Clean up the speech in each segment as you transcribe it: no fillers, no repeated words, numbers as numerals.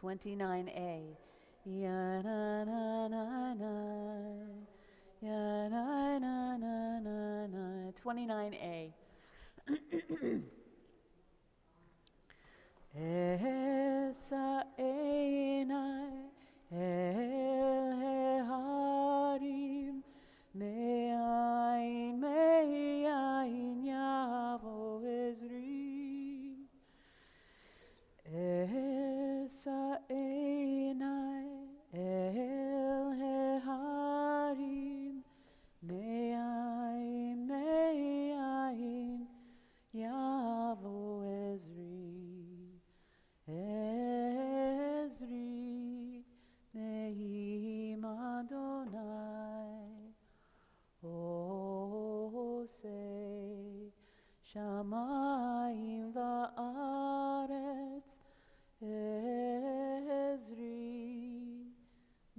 29A. 29A. Esa einai el harim me'ain yavo ezri. Esa einai el harim me'ain yavo ezri. Ezri Nehim Adonai Osei Shamayim Va'aretz. Ezri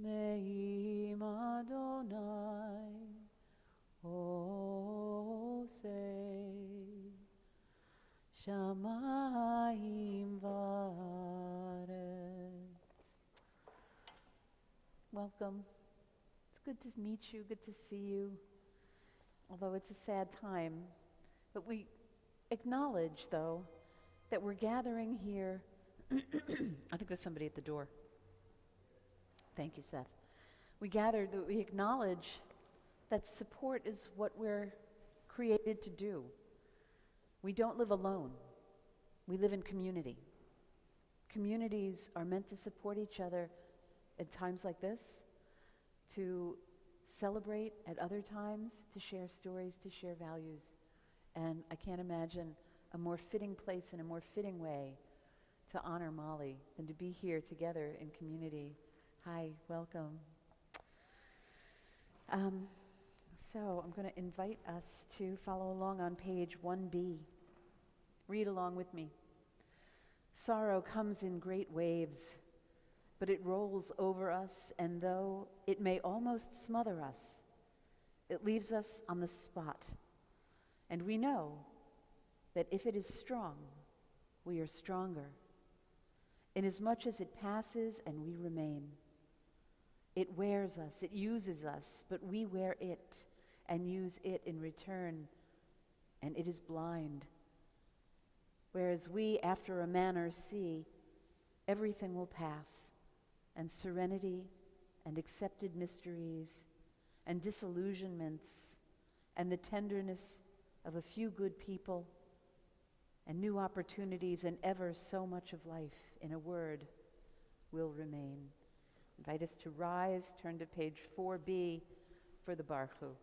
Nehim Adonai Osei Shamayim Va'aretz. Welcome. It's good to meet you, good to see you, although it's a sad time. But we acknowledge, though, that we're gathering here. I think there's somebody at the door. Thank you, Seth. We acknowledge that support is what we're created to do. We don't live alone. We live in community. Communities are meant to support each other at times like this, to celebrate at other times, to share stories, to share values. And I can't imagine a more fitting place and a more fitting way to honor Molly than to be here together in community. Hi, welcome. So I'm going to invite us to follow along on page 1B. Read along with me. Sorrow comes in great waves, but it rolls over us, and though it may almost smother us, it leaves us on the spot. And we know that if it is strong, we are stronger, inasmuch as it passes and we remain. It wears us, it uses us, but we wear it and use it in return, and it is blind. Whereas we, after a manner, see everything will pass, and serenity and accepted mysteries and disillusionments and the tenderness of a few good people and new opportunities and ever so much of life, in a word, will remain. Invite us to rise, turn to page 4B for the Baruch.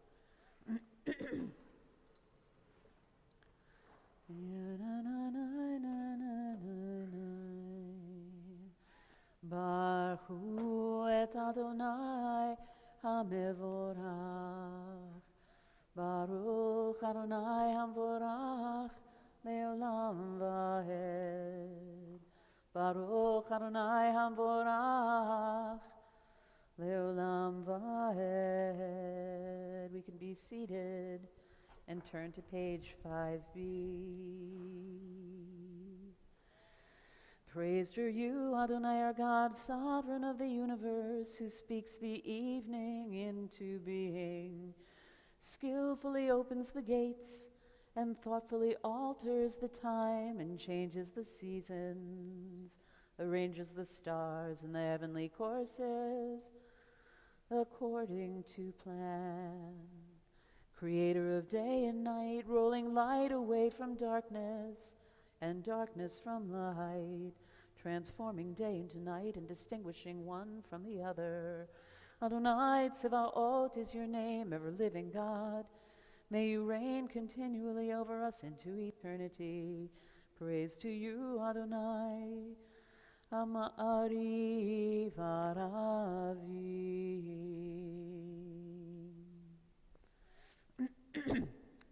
Baruch et Adonai HaMevorach. Baruch Adonai HaMevorach le'olam va'ed. Baruch Adonai HaMevorach le'olam va'ed. We can be seated and turn to page 5B. Praised are you, Adonai our God, sovereign of the universe, who speaks the evening into being, skillfully opens the gates, and thoughtfully alters the time and changes the seasons, arranges the stars in the heavenly courses according to plan. Creator of day and night, rolling light away from darkness, and darkness from light, transforming day into night and distinguishing one from the other. Adonai Tzevaot is your name, ever-living God. May you reign continually over us into eternity. Praise to you, Adonai. Amari Varavi.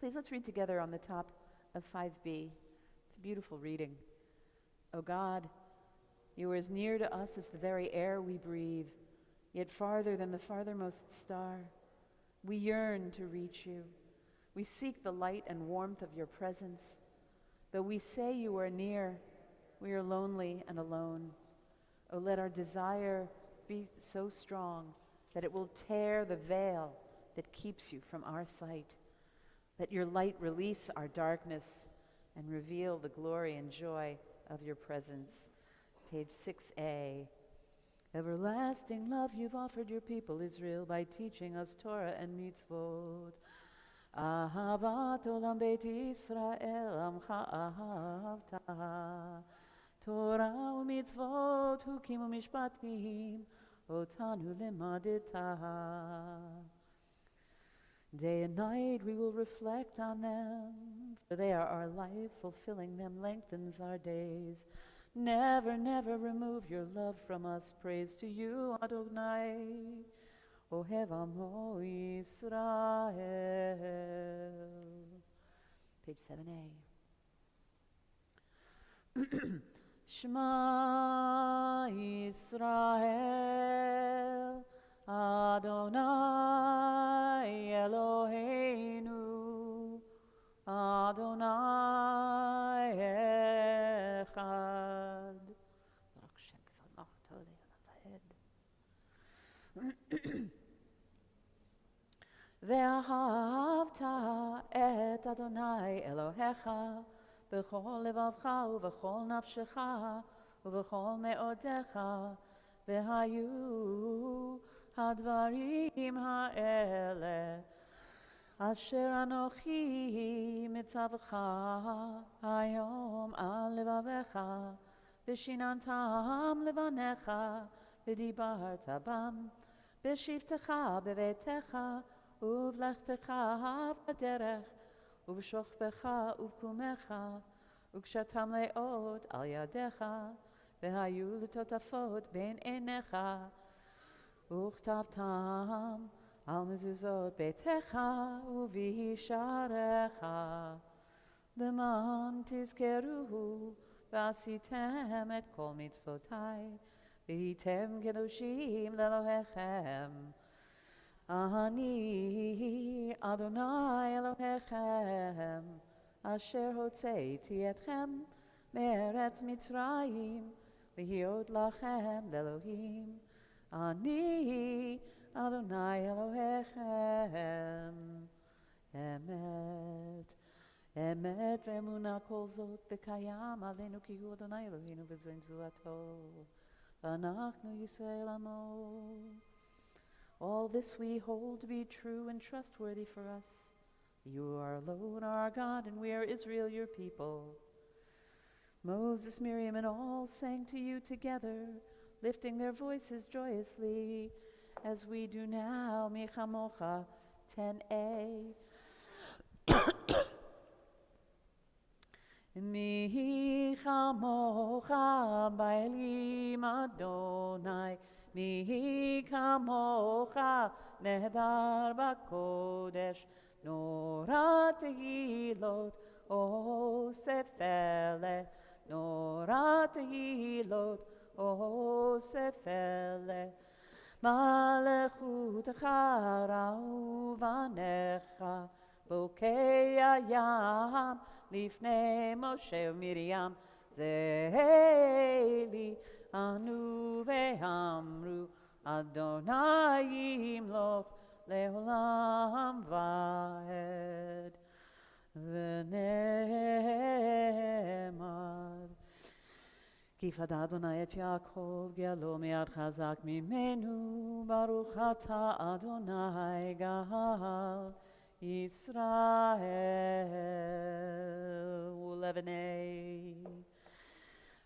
Please let's read together on the top of 5b. It's a beautiful reading. O God, you are as near to us as the very air we breathe, yet farther than the farthermost star. We yearn to reach you. We seek the light and warmth of your presence. Though we say you are near, we are lonely and alone. Oh, let our desire be so strong that it will tear the veil that keeps you from our sight. Let your light release our darkness and reveal the glory and joy of your presence. Page 6a. Everlasting love you've offered your people Israel by teaching us Torah and mitzvot. Ahavat olam beit Yisrael amcha ahavta. Torah u'mitzvot hukim u'mishpatim otanu lemadeta. Day and night we will reflect on them, for they are our life. Fulfilling them lengthens our days. Never, never remove your love from us. Praise to you, Adonai, Ohev Amo Yisrael. Page 7a. Shema Yisrael, Adonai Eloheinu, Adonai Echad. Baruch Shem Kevod Malchuto Le'olam Va'ed. Ve'ahavta et Adonai Elohecha b'chol levavcha u'v'chol nafshecha u'v'chol me'odecha ve'hayu hadvarim ha'ele asher anochi mitzavcha hayom al levavecha v'shinantam levanecha v'dibarta bam v'shivtecha b'veitecha uv'lechtecha b'derech uv'shochbecha uv'kumecha ukshatam le'ot al yadecha v'hayu l'totafot ben enecha וכתבתם על מזוזות ביתך ובשעריך למען תזכרו ועשיתם את כל מצוותיי והייתם קדושים לאלוהיכם. אני אדוני אלוהיכם אשר הוצאתי אתכם מארץ מצרים להיות לכם לאלוהים. אני אדוני אלוהיכם. אמת, אמת ואמונה כל זאת וקיים עלינו כי הוא אדוני אלוהינו וזו זרועתו ואנחנו ישראל עמו. All this we hold to be true and trustworthy for us. You are alone our God and we are Israel your people. Moses, Miriam and all sang to you together, lifting their voices joyously, as we do now. Michamocha 10a. Michamocha ba'elim Adonai, Michamocha nehedar b'kodesh, Nora tehilot o sefele, Nora tehilot O sefele malechutecha ra'uvanecha bokei hayam lifnei Moshe u'Miriam ze'eli anu ve'amru Adonai yimloch le'olam va'ed v'ne'emar Kifad Adonai et Yaakov gelo miad chazak mimenu Baruch ata Adonai gal Yisrael ulevenei.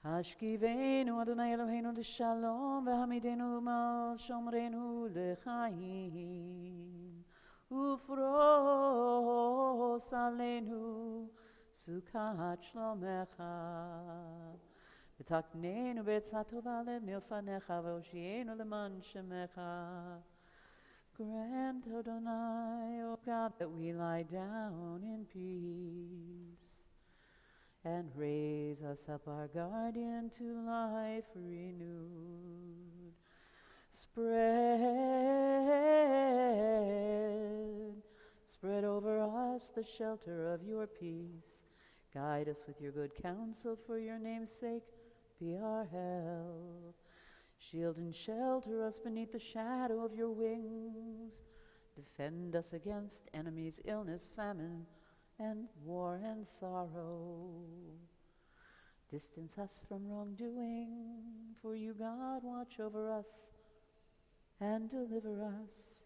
Ashkivenu Adonai Eloheinu l'shalom v'hamidenu mal shomrenu l'chaim ufros aleinu sukat shlomecha v'taknenu b'etzah tova milfanecha v'oshienu leman shemecha. Grant, Adonai, O God, that we lie down in peace, and raise us up, our guardian, to life renewed. Spread over us the shelter of your peace. Guide us with your good counsel, for your name's sake. Be our help. Shield and shelter us beneath the shadow of your wings. Defend us against enemies, illness, famine, and war and sorrow. Distance us from wrongdoing, for you, God, watch over us and deliver us.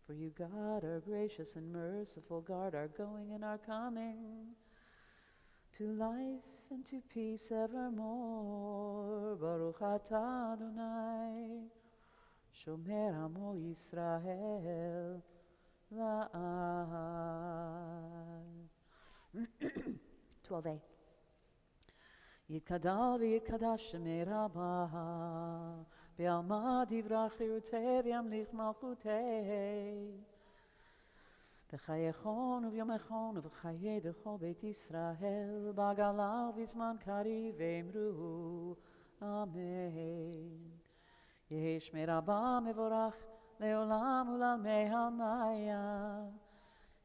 For you, God, are gracious and merciful. Guard our going and our coming, to life and to peace evermore. Baruch atah Adonai, shomer amo Yisrael la'ad. 12a. Yitkadal v'yitkadash shemei Rabbah, be'alma divrach chirutei v'yamlich malchutei. V'chayechon uvyomechon uv'chayei d'chol beit Yisrael, b'agalav v'zman kariv v'emru, Amen. Yehi shmei Rabbah mevorach le'olam u'lalmei halmaya.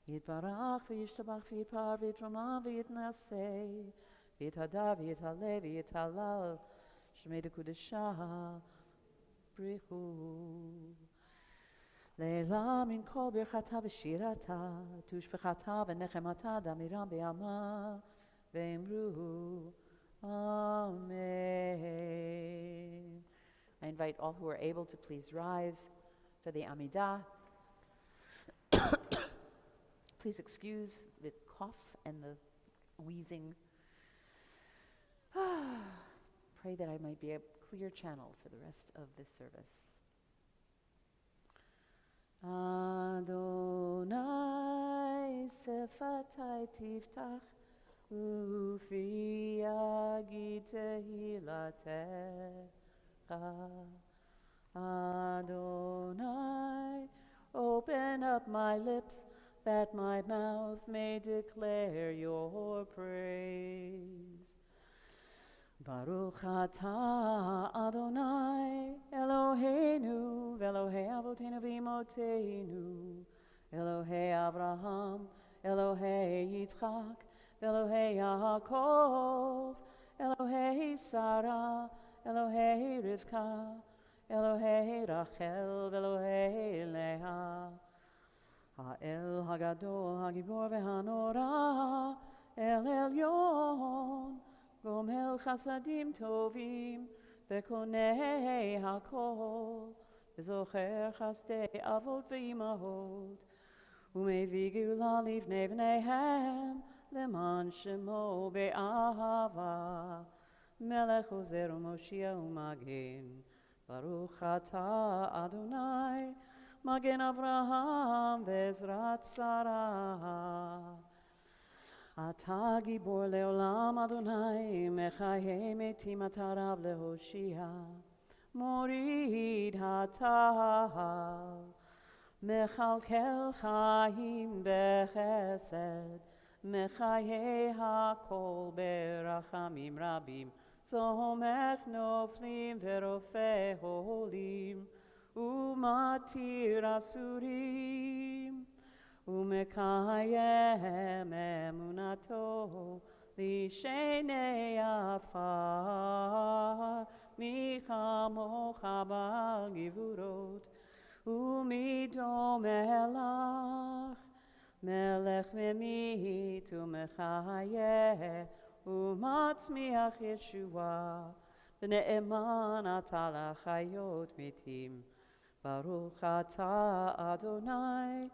Yitbarach v'yishtabach v'yipar v'yitromam v'yitnasei, v'yithadar v'yithaleh v'yithalal, shmei d'kudeshah brichu. Leila min kol birchata v'shirata, tushbechata v'nechemata damiram be'ama ve'emru, Amen. I invite all who are able to please rise for the Amidah. Please excuse the cough and the wheezing. Pray that I might be a clear channel for the rest of this service. Adonai sefatai tiftach ufi yagid tehilatecha. Adonai, open up my lips that my mouth may declare your praise. Baruch atah Adonai Eloheinu v'Elohei Avotenu v'Imotenu, Elohei Avraham, Elohei Yitzchak, Elohei Yaakov, Elohei Sarah, Elohei Rivka, Elohei Rachel, Elohei Leah, Ha'el Hagadol Hagibor v'Hanora, El Elyon, Gomel Chasadim Tovim, Vekonei Hakol, Zocher Chasdei Avot v'Imahot, Umevi Geulah Livnei Bneihem, Leman Shemo Be'ahava, Melech Ozer U'Moshia U'Magen, Baruch atah Adonai, Magen Avraham Ve'ezrat Sarah. Ata gibor leolam Adonai, mechaye metim atarav lehoshia, morid hatahal, mechalkel chaim bechesed, mechaye hakol berachamim rabim, zomech noflim verofe holim, umatir asurim. Umekayem emunato lishenei afar michamocha bal givurot umidom elach melech memit umechayeh umatzmiach Yeshua b'ne'eman ata lachayot mitim Baruch atah Adonai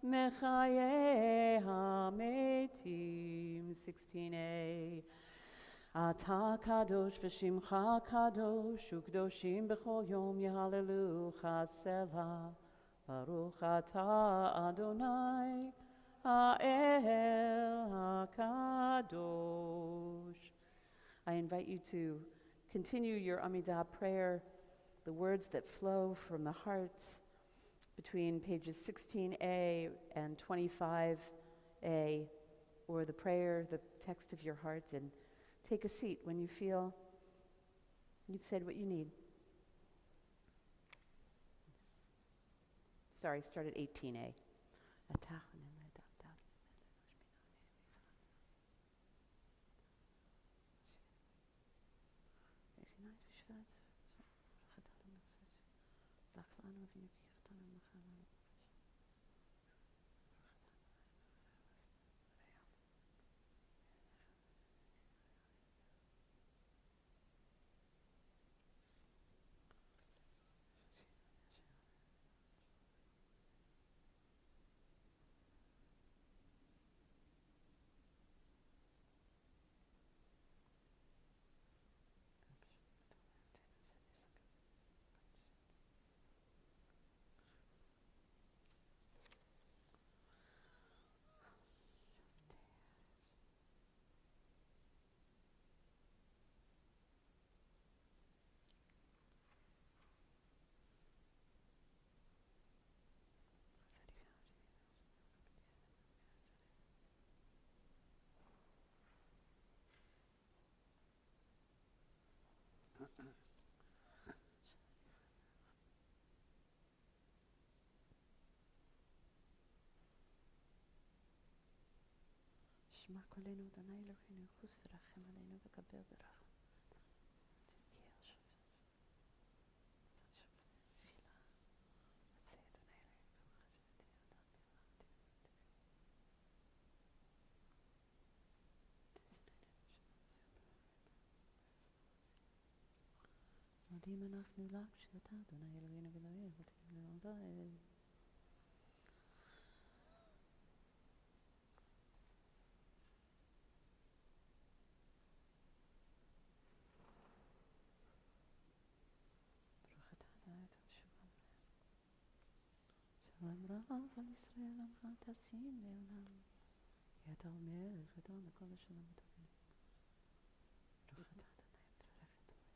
Mechaye HaMetim. 16a. Ata kadosh v'shimcha kadosh u'kdoshim b'chol yom yehallelu Selah. Baruch ata Adonai Ha'el HaKadosh. I invite you to continue your Amidah prayer, the words that flow from the heart, between pages 16a and 25a, or the prayer, the text of your heart, and take a seat when you feel you've said what you need. Sorry, start at 18a. שמע קולנו אדוני אלוהינו חוס ורחם עלינו וקבל ברחם. מודים אנחנו לך שאתה אדוני אלוהינו ואלוהי אבותינו לעולם. שלום רב על ישראל עמך תשים לעולם. ידע ומלך אדון לכל השלום הטובים. ברוך אתה אדוני מברך את עמו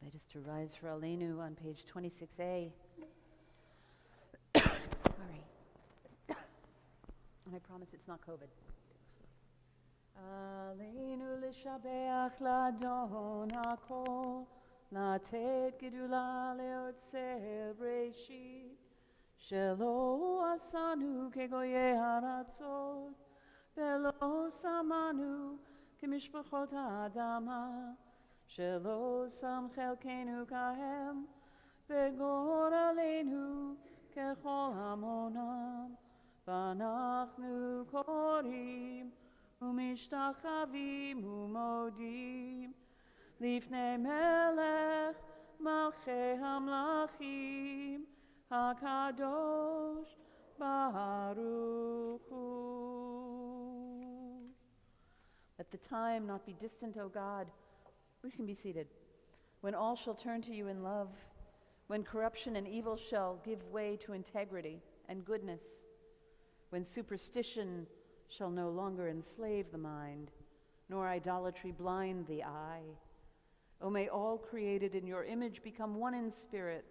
Invite us to rise for Aleinu on page 26a. Sorry. And I promise it's not COVID. Aleinu l'shabeach l'adon hakol, latet gedula leotzer breshit, shelo asanu kegoye haratzot, velo samanu kemishpachot ha'adama, shelo sam chelkenu kahem, vegor aleinu kechol hamonam, v'anachnu korim, ומשתחווים ומודים לפני מלך מלכי המלכים הקדוש Baruch Hu. Let the time not be distant, O God. We can be seated. When all shall turn to you in love, when corruption and evil shall give way to integrity and goodness, when superstition shall no longer enslave the mind, nor idolatry blind the eye. O may all created in your image become one in spirit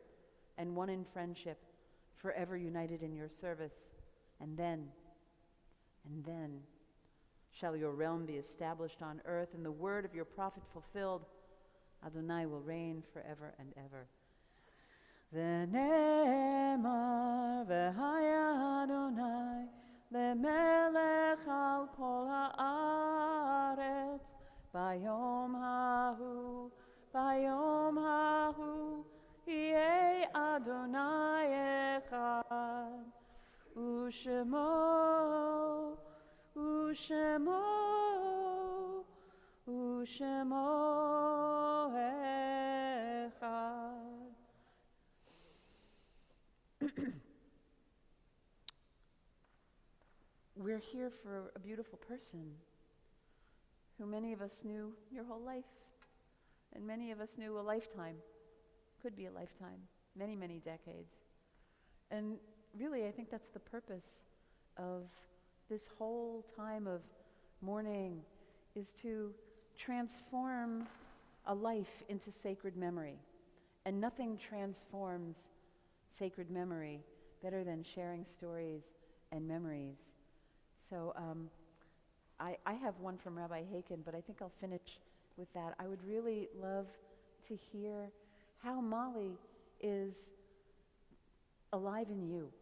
and one in friendship, forever united in your service. And then shall your realm be established on earth, and the word of your prophet fulfilled. Adonai will reign forever and ever. V'ne'emar v'haya Adonai lemelech al kol haaretz bayom hahu yeh Adonai echad u'shemo echad. We're here for a beautiful person who many of us knew your whole life, and many of us knew a lifetime, could be a lifetime, many, many decades. And really, I think that's the purpose of this whole time of mourning, is to transform a life into sacred memory. And nothing transforms sacred memory better than sharing stories and memories. So I have one from Rabbi Haken, but I think I'll finish with that. I would really love to hear how Molly is alive in you.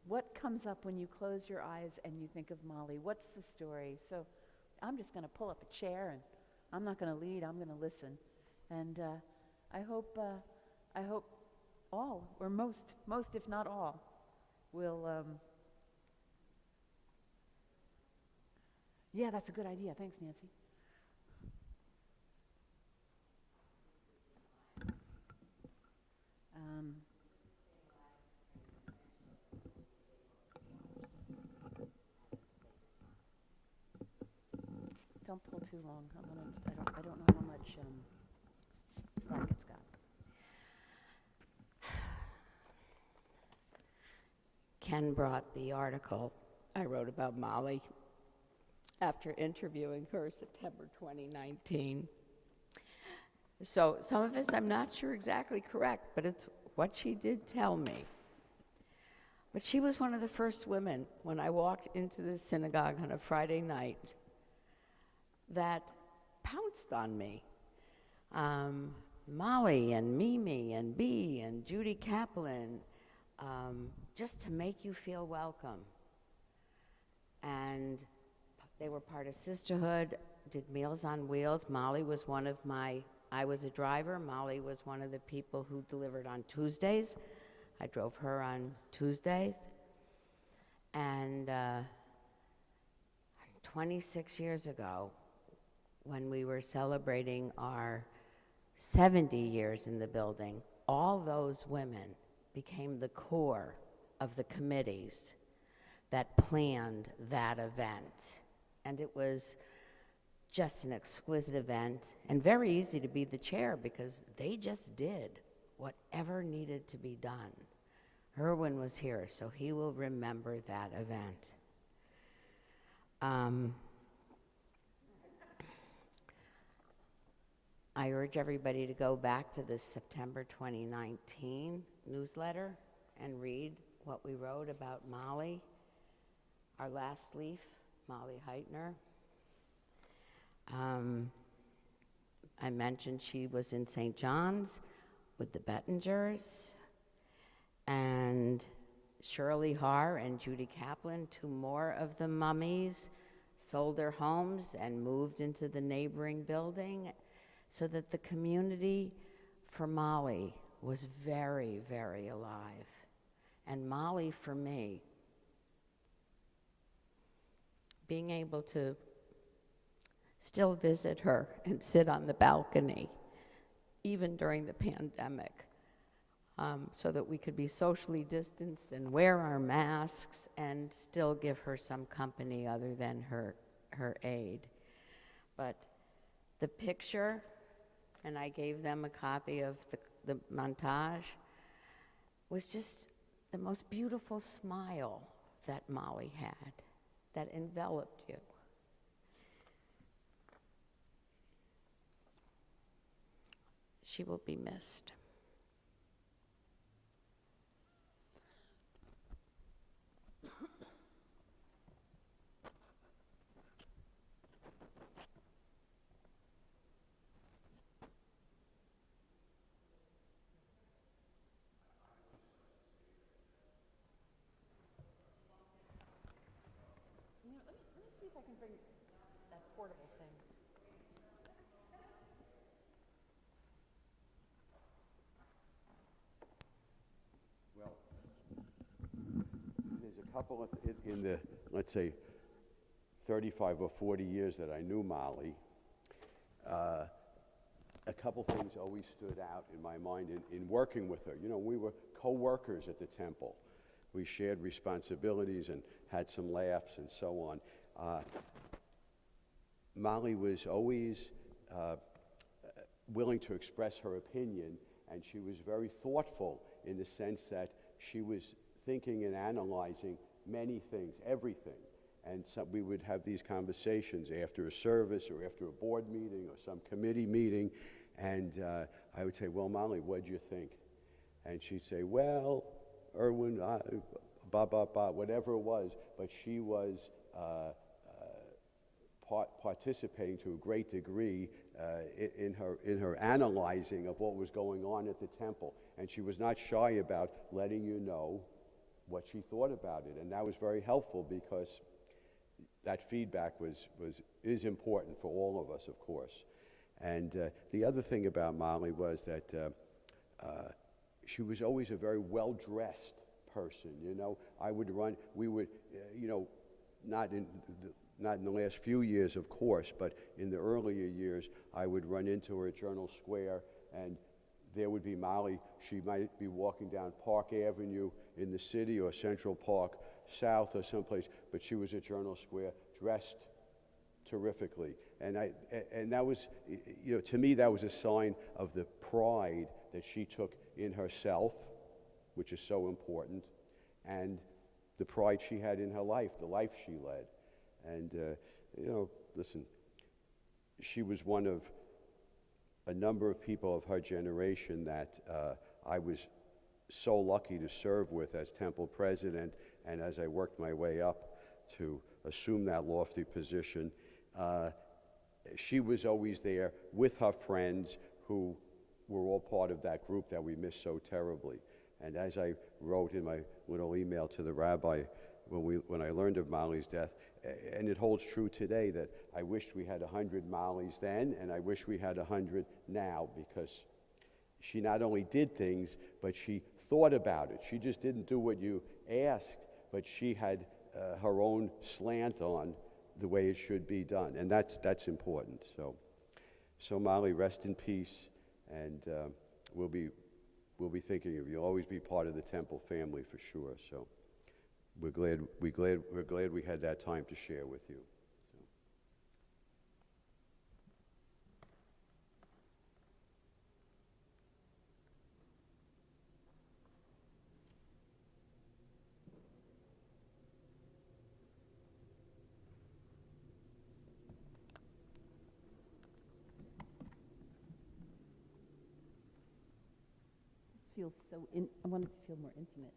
What comes up when you close your eyes and you think of Molly? What's the story? So I'm just going to pull up a chair, and I'm not going to lead, I'm going to listen. And I hope all, or most if not all, will... Yeah, that's a good idea. Thanks, Nancy. Don't pull too long. I don't know how much slack it's got. Ken brought the article I wrote about Molly after interviewing her September 2019. So some of this I'm not sure exactly correct, but it's what she did tell me. But she was one of the first women when I walked into the synagogue on a Friday night that pounced on me. Molly and Mimi and Bee and Judy Kaplan, just to make you feel welcome. And they were part of Sisterhood, did Meals on Wheels. Molly was I was a driver. Molly was one of the people who delivered on Tuesdays. I drove her on Tuesdays. And 26 years ago, when we were celebrating our 70 years in the building, all those women became the core of the committees that planned that event. And it was just an exquisite event and very easy to be the chair because they just did whatever needed to be done. Erwin was here, so he will remember that event. I urge everybody to go back to the September 2019 newsletter and read what we wrote about Molly. Our last leaf, Molly Heitner. I mentioned she was in St. John's with the Bettingers, and Shirley Haar and Judy Kaplan, two more of the mummies, sold their homes and moved into the neighboring building so that the community for Molly was very, very alive. And Molly, for me, being able to still visit her and sit on the balcony, even during the pandemic, so that we could be socially distanced and wear our masks and still give her some company other than her aide. But the picture, and I gave them a copy of the montage, was just the most beautiful smile that Molly had, that enveloped you. She will be missed. Let me see if I can bring that portable thing. Well, there's a couple of, in the, let's say, 35 or 40 years that I knew Molly, a couple things always stood out in my mind in working with her. You know, we were co-workers at the temple. We shared responsibilities and had some laughs and so on. Molly was always willing to express her opinion, and she was very thoughtful in the sense that she was thinking and analyzing many things, everything. And so we would have these conversations after a service or after a board meeting or some committee meeting, and I would say, well, Molly, what'd you think? And she'd say, well, Erwin, whatever it was, but she was participating to a great degree in her analyzing of what was going on at the temple, and she was not shy about letting you know what she thought about it, and that was very helpful because that feedback is important for all of us, of course. And the other thing about Molly was that she was always a very well-dressed person. You know, we would, you know, not in the last few years, of course, but in the earlier years, I would run into her at Journal Square, and there would be Molly. She might be walking down Park Avenue in the city or Central Park South or someplace, but she was at Journal Square dressed terrifically. And that was, you know, to me, that was a sign of the pride that she took in herself, which is so important, and the pride she had in her life, the life she led. And, you know, listen, she was one of a number of people of her generation that I was so lucky to serve with as temple president, and as I worked my way up to assume that lofty position, she was always there with her friends who were all part of that group that we missed so terribly. And as I wrote in my little email to the rabbi when I learned of Molly's death, and it holds true today, that I wished we had 100 Mollys then, and I wish we had 100 now, because she not only did things, but she thought about it. She just didn't do what you asked, but she had her own slant on the way it should be done, and that's important. So Molly, rest in peace, and we'll be thinking of you. You'll always be part of the temple family for sure. So we're glad we had that time to share with you. Feels so I want it to feel more intimate.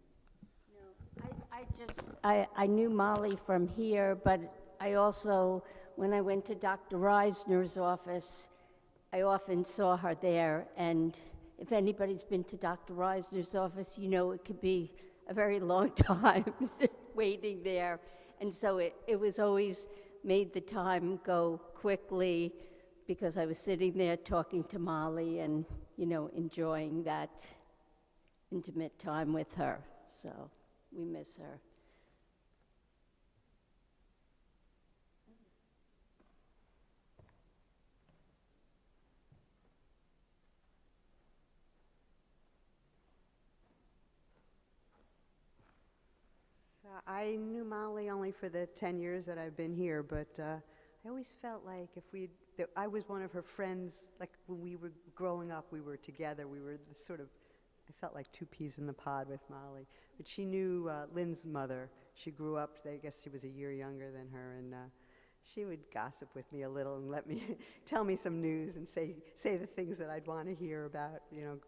I knew Molly from here, but I also, when I went to Dr. Reisner's office, I often saw her there. And if anybody's been to Dr. Reisner's office, you know it could be a very long time waiting there. And so it was always made the time go quickly because I was sitting there talking to Molly and, you know, enjoying that intimate time with her. So we miss her. I knew Molly only for the 10 years that I've been here, but I always felt like that I was one of her friends. Like when we were growing up, we were together. We were the sort of, I felt like two peas in the pod with Molly. But she knew Lynn's mother. She grew up, I guess she was a year younger than her, and she would gossip with me a little and let me tell me some news and say the things that I'd want to hear about,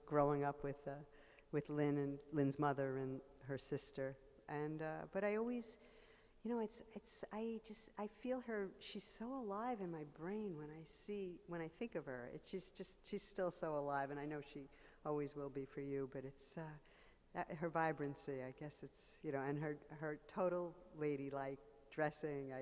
growing up with Lynn and Lynn's mother and her sister. And but I always, I feel her. She's so alive in my brain when I think of her. She's still so alive, and I know she always will be for you. But it's her vibrancy, I guess it's, and her total ladylike dressing,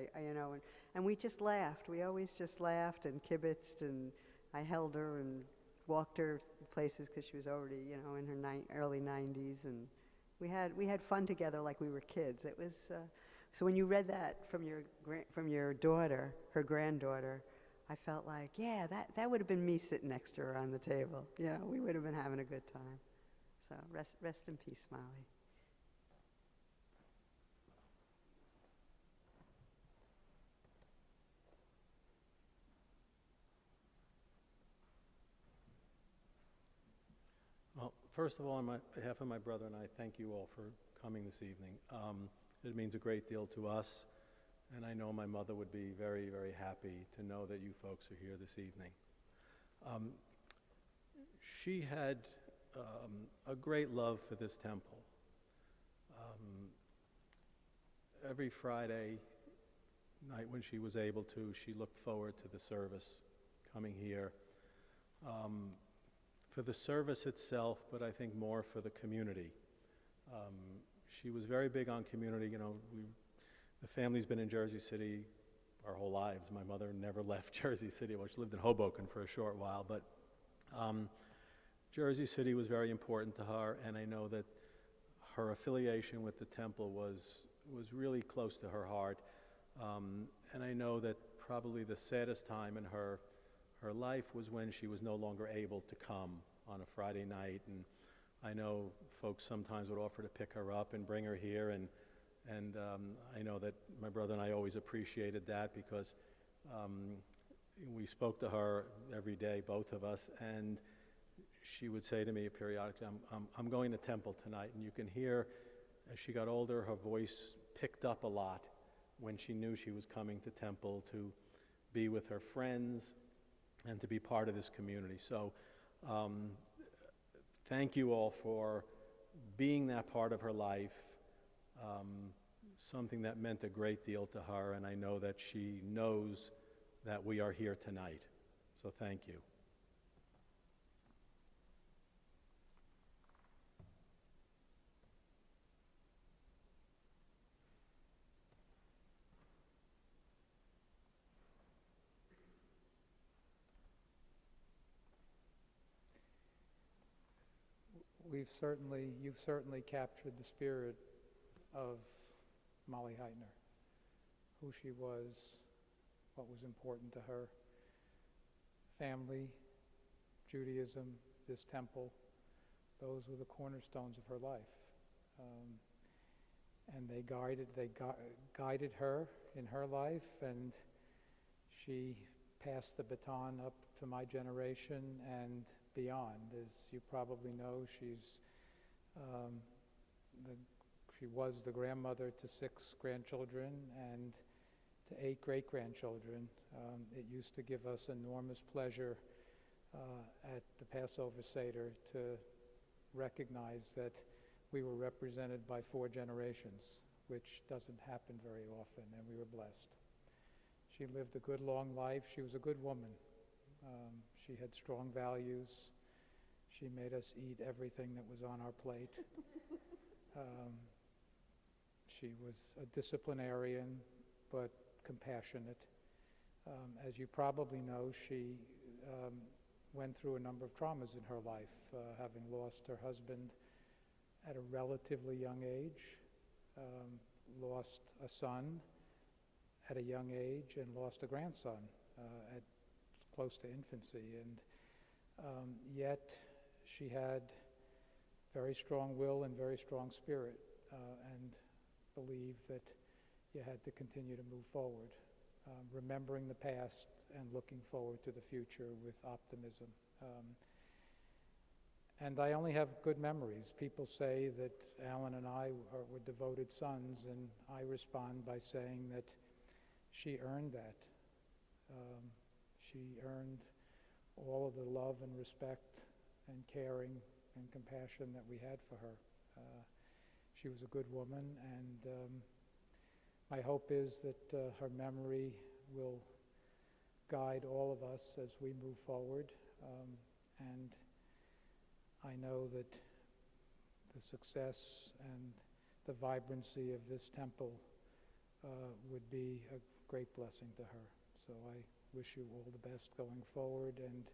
and we just laughed. We always just laughed and kibitzed, and I held her and walked her places because she was already, in her early 90s, and we had fun together like we were kids. It was so when you read that from your daughter, her granddaughter, I felt like, yeah, that would have been me sitting next to her on the table. We would have been having a good time. So rest in peace, Molly. Well, first of all, on behalf of my brother and I, thank you all for coming this evening. It means a great deal to us, and I know my mother would be very, very happy to know that you folks are here this evening. She had a great love for this temple. Every Friday night when she was able to, she looked forward to the service coming here. For the service itself, but I think more for the community. She was very big on community. The family's been in Jersey City our whole lives. My mother never left Jersey City. Well, she lived in Hoboken for a short while, but Jersey City was very important to her, and I know that her affiliation with the temple was really close to her heart. And I know that probably the saddest time in her life was when she was no longer able to come on a Friday night, and I know folks sometimes would offer to pick her up and bring her here, and I know that my brother and I always appreciated that because we spoke to her every day, both of us, and she would say to me periodically, I'm going to temple tonight. And you can hear as she got older, her voice picked up a lot when she knew she was coming to temple to be with her friends and to be part of this community. So thank you all for being that part of her life, something that meant a great deal to her, and I know that she knows that we are here tonight. So thank you. You've certainly captured the spirit of Molly Heitner, who she was, what was important to her. Family, Judaism, this temple, those were the cornerstones of her life. And they guided her in her life, and she passed the baton up to my generation and beyond. As you probably know, she was the grandmother to 6 grandchildren and to 8 great-grandchildren. It used to give us enormous pleasure at the Passover Seder to recognize that we were represented by 4 generations, which doesn't happen very often, and we were blessed. She lived a good, long life. She was a good woman. She had strong values. She made us eat everything that was on our plate. She was a disciplinarian, but compassionate. As you probably know, she went through a number of traumas in her life, having lost her husband at a relatively young age, lost a son at a young age, and lost a grandson at close to infancy. And yet she had very strong will and very strong spirit. And believed that you had to continue to move forward, remembering the past and looking forward to the future with optimism. And I only have good memories. People say that Alan and I were devoted sons, and I respond by saying that she earned that. She earned all of the love and respect and caring and compassion that we had for her. She was a good woman, and my hope is that her memory will guide all of us as we move forward. And I know that the success and the vibrancy of this temple would be a great blessing to her. So I wish you all the best going forward, and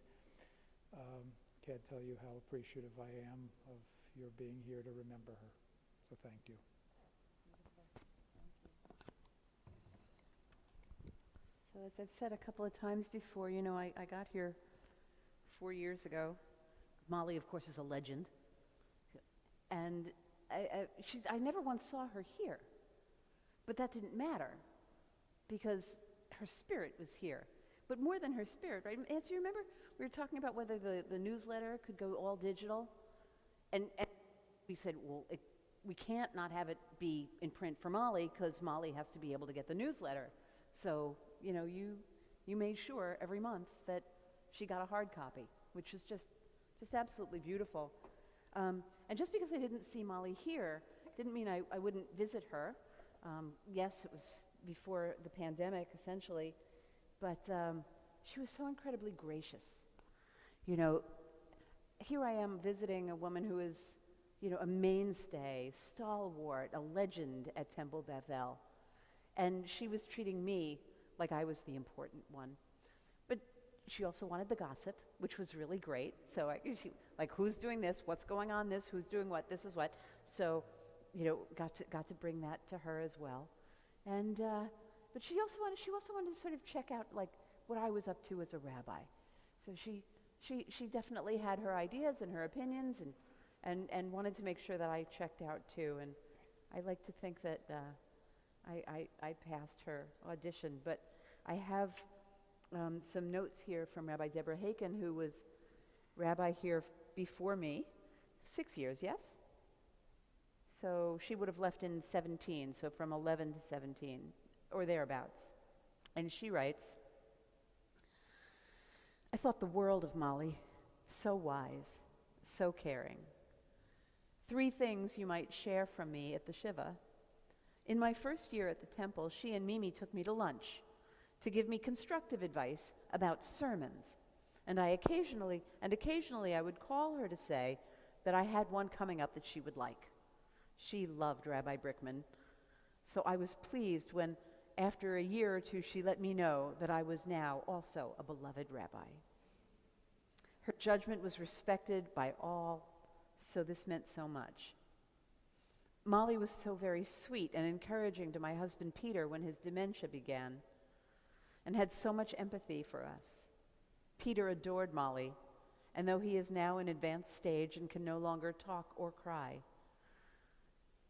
can't tell you how appreciative I am of your being here to remember her. So thank you. So as I've said a couple of times before, you know, I got here 4 years ago. Molly, of course, is a legend. And I never once saw her here. But that didn't matter, because her spirit was here. But more than her spirit, right? As you remember, we were talking about whether the newsletter could go all digital. And we said, well, we can't not have it be in print for Molly, because Molly has to be able to get the newsletter. So, you know, you made sure every month that she got a hard copy, which is just absolutely beautiful. And just because I didn't see Molly here didn't mean I wouldn't visit her. Yes, it was before the pandemic, essentially, but she was so incredibly gracious. You know, here I am visiting a woman who is, you know, a mainstay, stalwart, a legend at Temple Beth-El, and she was treating me like I was the important one. But she also wanted the gossip, which was really great. So she, like, who's doing this? What's going on? This? Who's doing what? This is what. So, you know, got to bring that to her as well. And but she also wanted to sort of check out like what I was up to as a rabbi. So she definitely had her ideas and her opinions and wanted to make sure that I checked out too. And I like to think that I passed her audition. But I have some notes here from Rabbi Deborah Haken, who was rabbi here before me, 6 years, yes? So she would have left in 17, so from 11 to 17, or thereabouts. And she writes, I thought the world of Molly, so wise, so caring. 3 things you might share from me at the Shiva. In my first year at the temple, she and Mimi took me to lunch to give me constructive advice about sermons. And occasionally I would call her to say that I had one coming up that she would like. She loved Rabbi Brickman, so I was pleased when, after a year or 2, she let me know that I was now also a beloved rabbi. Her judgment was respected by all, so this meant so much. Molly was so very sweet and encouraging to my husband Peter when his dementia began, and had so much empathy for us. Peter adored Molly, and though he is now in advanced stage and can no longer talk or cry,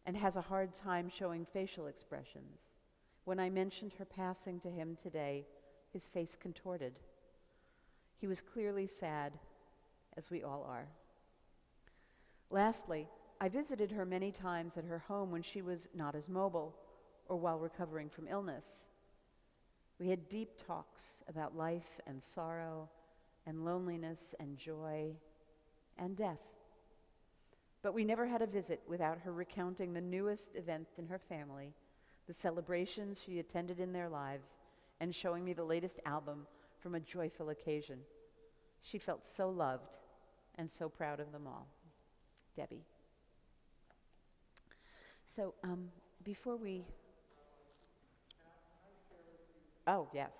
and has a hard time showing facial expressions, when I mentioned her passing to him today, his face contorted. He was clearly sad, as we all are. Lastly, I visited her many times at her home when she was not as mobile or while recovering from illness. We had deep talks about life and sorrow and loneliness and joy and death. But we never had a visit without her recounting the newest event in her family, the celebrations she attended in their lives, and showing me the latest album from a joyful occasion. She felt so loved and so proud of them all. Debbie. So before we... Oh, yes.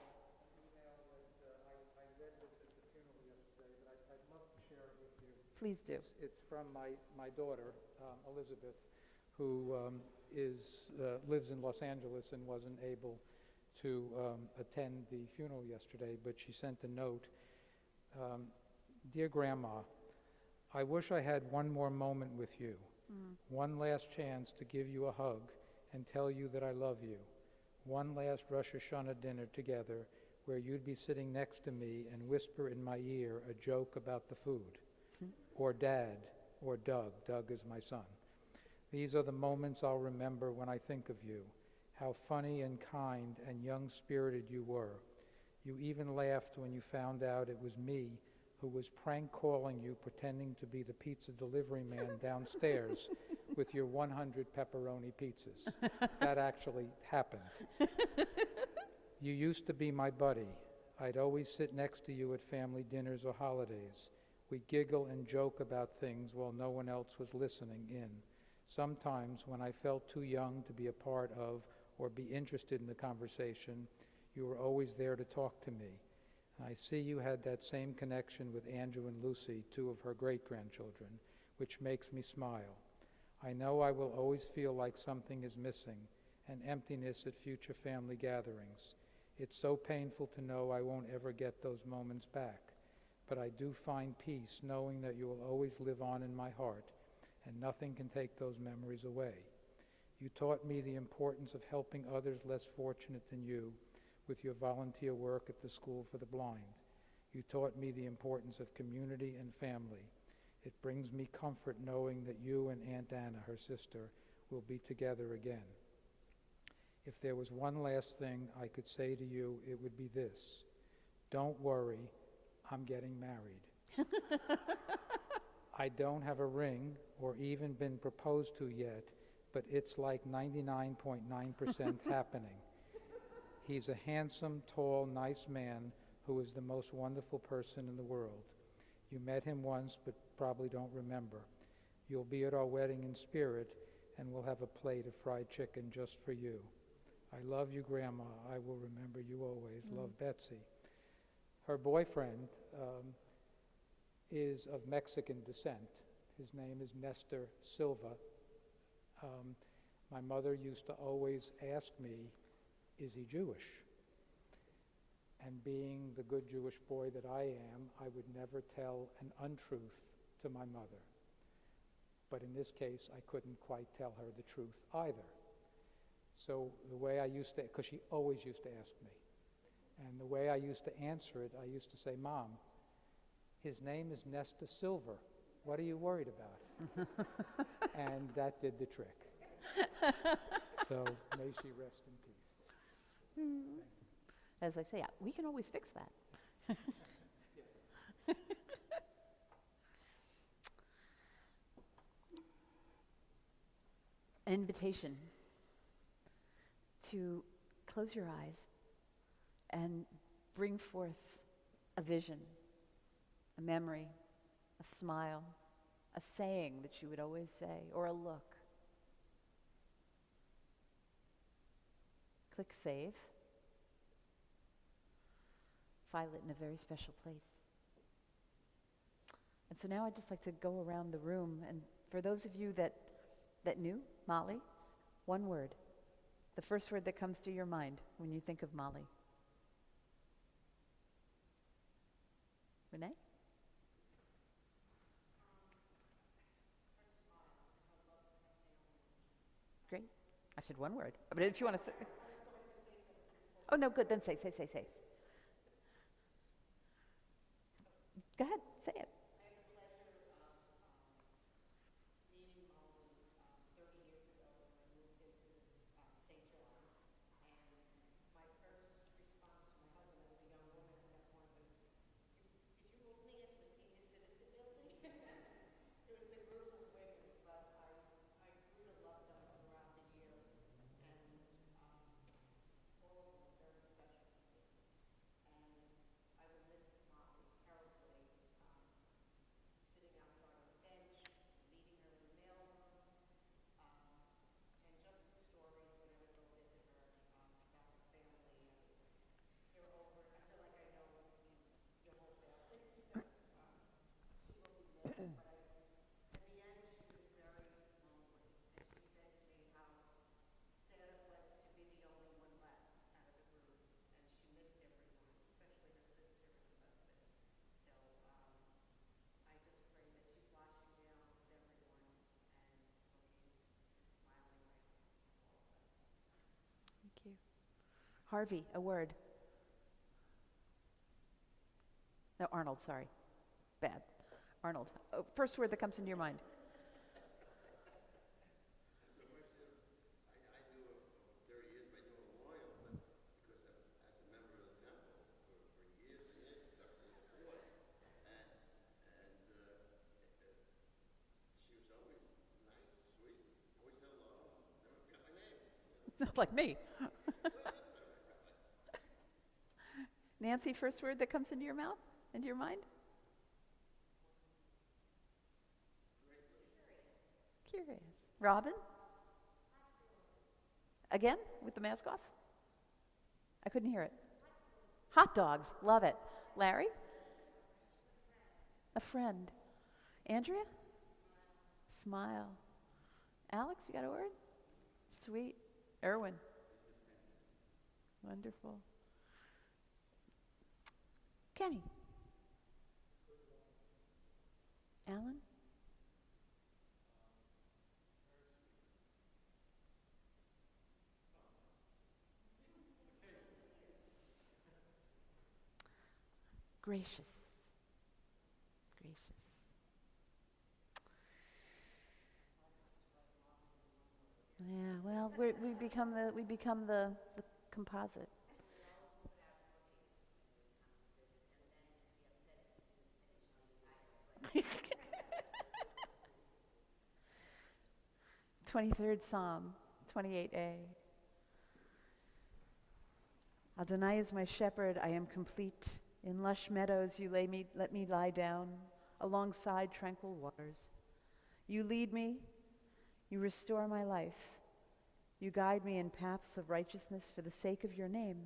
I read this at the funeral yesterday, but I'd love to share it with you. Please do. It's from my daughter, Elizabeth, who lives in Los Angeles and wasn't able to attend the funeral yesterday, but she sent a note. Dear Grandma, I wish I had one more moment with you, one last chance to give you a hug and tell you that I love you. One last Rosh Hashanah dinner together where you'd be sitting next to me and whisper in my ear a joke about the food. Or Dad, or Doug. Doug is my son. These are the moments I'll remember when I think of you. How funny and kind and young-spirited you were. You even laughed when you found out it was me who was prank calling you pretending to be the pizza delivery man downstairs with your 100 pepperoni pizzas. That actually happened. You used to be my buddy. I'd always sit next to you at family dinners or holidays. We'd giggle and joke about things while no one else was listening in. Sometimes, when I felt too young to be a part of or be interested in the conversation, you were always there to talk to me. I see you had that same connection with Andrew and Lucy, two of her great-grandchildren, which makes me smile. I know I will always feel like something is missing, an emptiness at future family gatherings. It's so painful to know I won't ever get those moments back, but I do find peace knowing that you will always live on in my heart, and nothing can take those memories away. You taught me the importance of helping others less fortunate than you with your volunteer work at the School for the Blind. You taught me the importance of community and family. It brings me comfort knowing that you and Aunt Anna, her sister, will be together again. If there was one last thing I could say to you, it would be this. Don't worry, I'm getting married. I don't have a ring or even been proposed to yet, but it's like 99.9% happening. He's a handsome, tall, nice man who is the most wonderful person in the world. You met him once, but probably don't remember. You'll be at our wedding in spirit, and we'll have a plate of fried chicken just for you. I love you, Grandma. I will remember you always. Love, Betsy. Her boyfriend is of Mexican descent. His name is Nestor Silva. My mother used to always ask me, is he Jewish? And being the good Jewish boy that I am, I would never tell an untruth to my mother. But in this case, I couldn't quite tell her the truth either. So the way I used to, because she always used to ask me, and the way I used to answer it, I used to say, Mom, his name is Nesta Silver. What are you worried about? And that did the trick. So may she rest in peace. As I say, we can always fix that. An invitation to close your eyes and bring forth a vision, a memory, a smile, a saying that you would always say, or a look. Click Save. File it in a very special place. And so now I'd just like to go around the room, and for those of you that knew Molly, one word. The first word that comes to your mind when you think of Molly. Renee? Great. I said one word. But if you want to say... Oh, no, good. Then say. Go ahead. Say it. Harvey, a word. No, Arnold, sorry. Bad. Arnold. Oh, first word that comes into your mind. Not like me. Nancy, first word that comes into your mouth, into your mind? Curious. Robin? Again, with the mask off? I couldn't hear it. Hot dogs, love it. Larry? A friend. Andrea? Smile. Alex, you got a word? Sweet. Erwin? Wonderful. Kenny? Alan? Gracious. Gracious. Yeah, well, we become the composite. '23rd Psalm, 28a. Adonai is my shepherd, I am complete. In lush meadows you let me lie down, alongside tranquil waters. You lead me, you restore my life. You guide me in paths of righteousness for the sake of your name.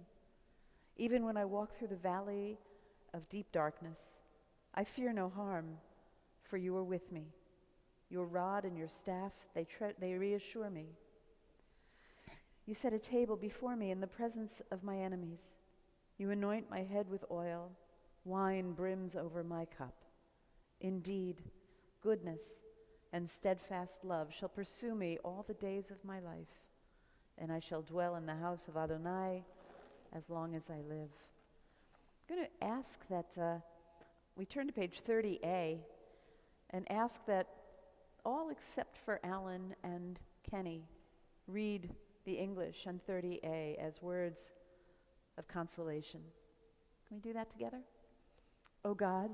Even when I walk through the valley of deep darkness, I fear no harm, for you are with me. Your rod and your staff, they reassure me. You set a table before me in the presence of my enemies. You anoint my head with oil. Wine brims over my cup. Indeed, goodness and steadfast love shall pursue me all the days of my life, and I shall dwell in the house of Adonai as long as I live. I'm going to ask that we turn to page 30A and ask that all except for Alan and Kenny read the English on 30A as words of consolation. Can we do that together? O God,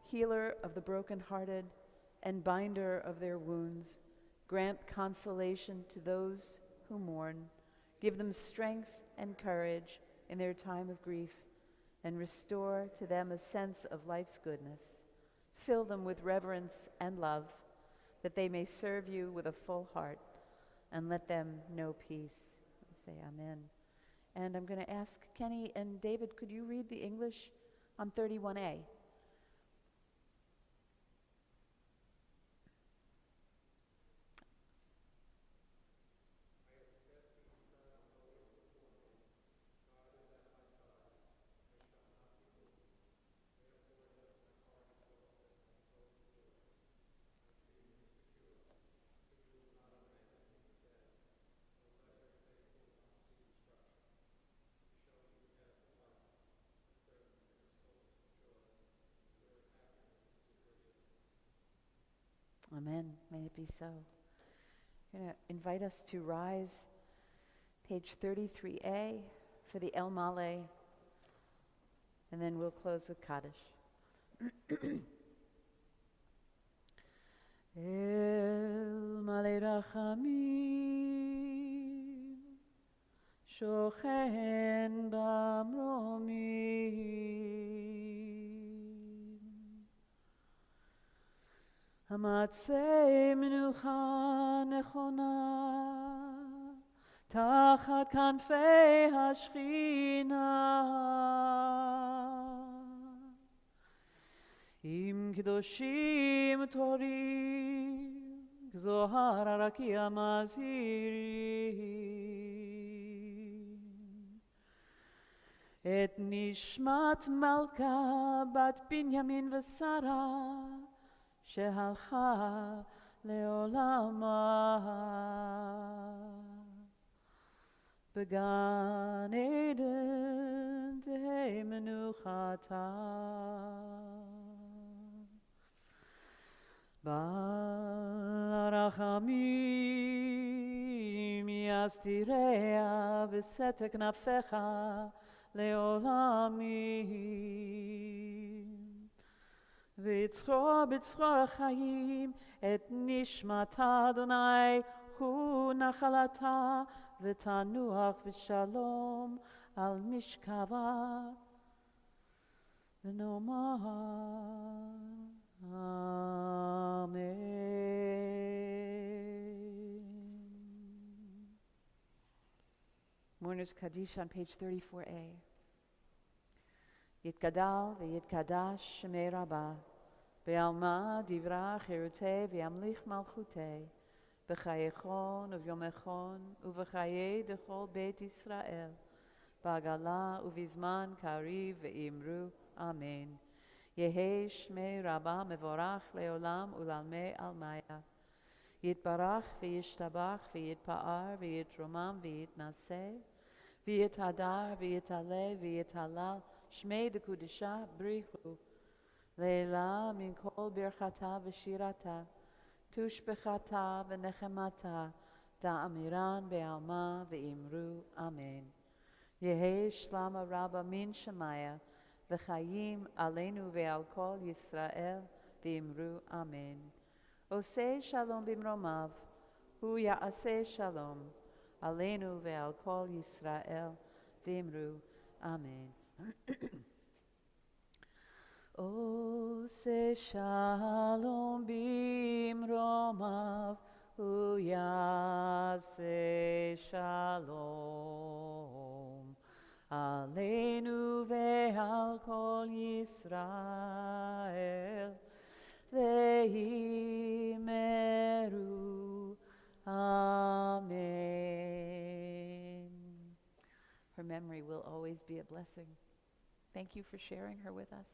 healer of the brokenhearted and binder of their wounds, grant consolation to those who mourn. Give them strength and courage in their time of grief, and restore to them a sense of life's goodness. Fill them with reverence and love, that they may serve you with a full heart, and let them know peace. Say amen. And I'm going to ask Kenny and David, could you read the English on 31A? Amen. May it be so. I'm going to invite us to rise, page 33A, for the El Male, and then we'll close with Kaddish. El Male Rachamim, Shochen Bamromim, Hamatzei Menucha Nechona, Tachat Kanfei Hashchina, Im Kedoshim Torim, Zohar Arakia Mazirim, Et Nishmat Malka Bat Binyamin Vesara, שהלכה לעולמה בגן עדן תהא מנוחתה. ברחמים יסתיריה ושאת כנפיך לעולמים. ויצחור בצחור החיים את נשמתה אדוני הוא נחלתה ותנוח בשלום על משכבה ונאמר Amen. Mourner's Kaddish on page 34a. Yitgadal v'yitkadash shemei Rabbah, be'alma divra chirutei v'yamlich malchutei, b'chayechon uvyomechon uv'chayei dechol Beit Yisrael, b'agala uvizman kariv ve'imru. Amen. Yehi Shmei Rabbah mevorach leolam ulalmei almaya. Yitbarach v'yishtabach v'yitpa'ar v'yitromam v'yitnaseh v'yithadar v'yitaleh v'yithalal Shmei dekudisha brichu leila min kol birchata v'shirata tushbechata v'nechemata da'amiran be'alma v'imru. Amen. Yehi Shlama Rabbah min Shemaya V'chayim aleinu ve'al kol Yisrael v'imru amen. Oseh shalom b'mromav, hu ya'aseh shalom aleinu ve'al kol Yisrael v'imru amen. Oseh shalom b'mromav, hu ya'aseh shalom Aleinu ve'al kol Yisrael ve'imeru. Amen. Her memory will always be a blessing. Thank you for sharing her with us.